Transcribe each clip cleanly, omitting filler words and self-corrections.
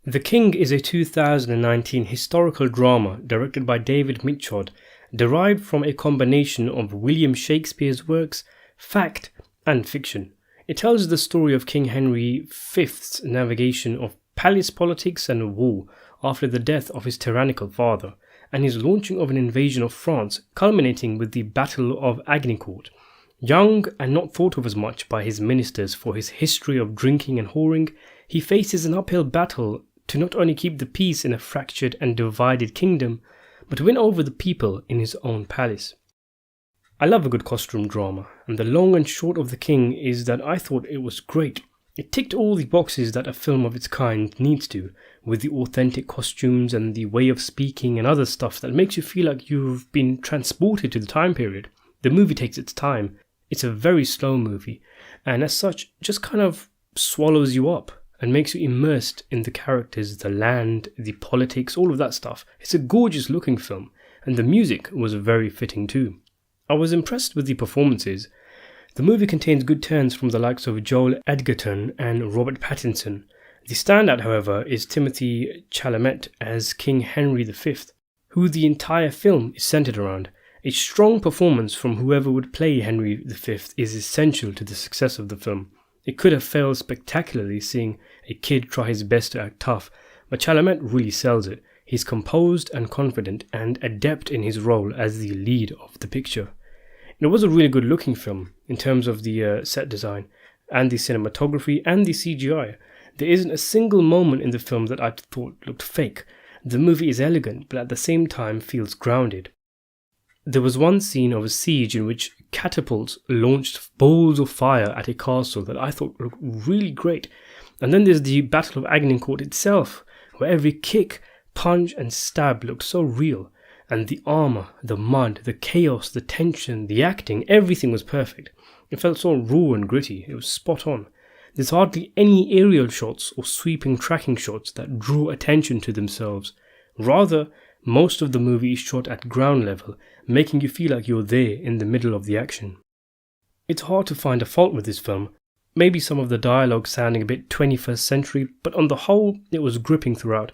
The King is a 2019 historical drama directed by David Michôd, derived from a combination of William Shakespeare's works, fact and fiction. It tells the story of King Henry V's navigation of palace politics and war after the death of his tyrannical father, and his launching of an invasion of France, culminating with the Battle of Agincourt. Young and not thought of as much by his ministers for his history of drinking and whoring, he faces an uphill battle to not only keep the peace in a fractured and divided kingdom, but win over the people in his own palace. I love a good costume drama, and the long and short of The King is that I thought it was great. It ticked all the boxes that a film of its kind needs to, with the authentic costumes and the way of speaking and other stuff that makes you feel like you've been transported to the time period. The movie takes its time. It's a very slow movie, and as such, just kind of swallows you up and makes you immersed in the characters, the land, the politics, all of that stuff. It's a gorgeous looking film, and the music was very fitting too. I was impressed with the performances. The movie contains good turns from the likes of Joel Edgerton and Robert Pattinson. The standout, however, is Timothée Chalamet as King Henry V, who the entire film is centered around. A strong performance from whoever would play Henry V is essential to the success of the film. It could have failed spectacularly seeing a kid try his best to act tough, but Chalamet really sells it. He's composed and confident and adept in his role as the lead of the picture. It was a really good looking film in terms of the set design and the cinematography and the CGI. There isn't a single moment in the film that I thought looked fake. The movie is elegant but at the same time feels grounded. There was one scene of a siege in which catapults launched balls of fire at a castle that I thought looked really great. And then there's the Battle of Agincourt itself, where every kick, punch and stab looked so real. And the armour, the mud, the chaos, the tension, the acting, everything was perfect. It felt so raw and gritty, it was spot on. There's hardly any aerial shots or sweeping tracking shots that draw attention to themselves. Rather, most of the movie is shot at ground level, making you feel like you're there in the middle of the action. It's hard to find a fault with this film, maybe some of the dialogue sounding a bit 21st century, but on the whole it was gripping throughout,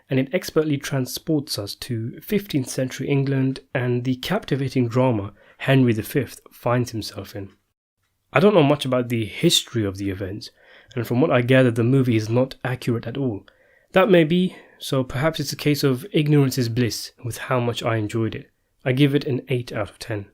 and it expertly transports us to 15th century England and the captivating drama Henry V finds himself in. I don't know much about the history of the events, and from what I gather the movie is not accurate at all. That may be, so perhaps it's a case of ignorance is bliss with how much I enjoyed it. I give it an 8 out of 10.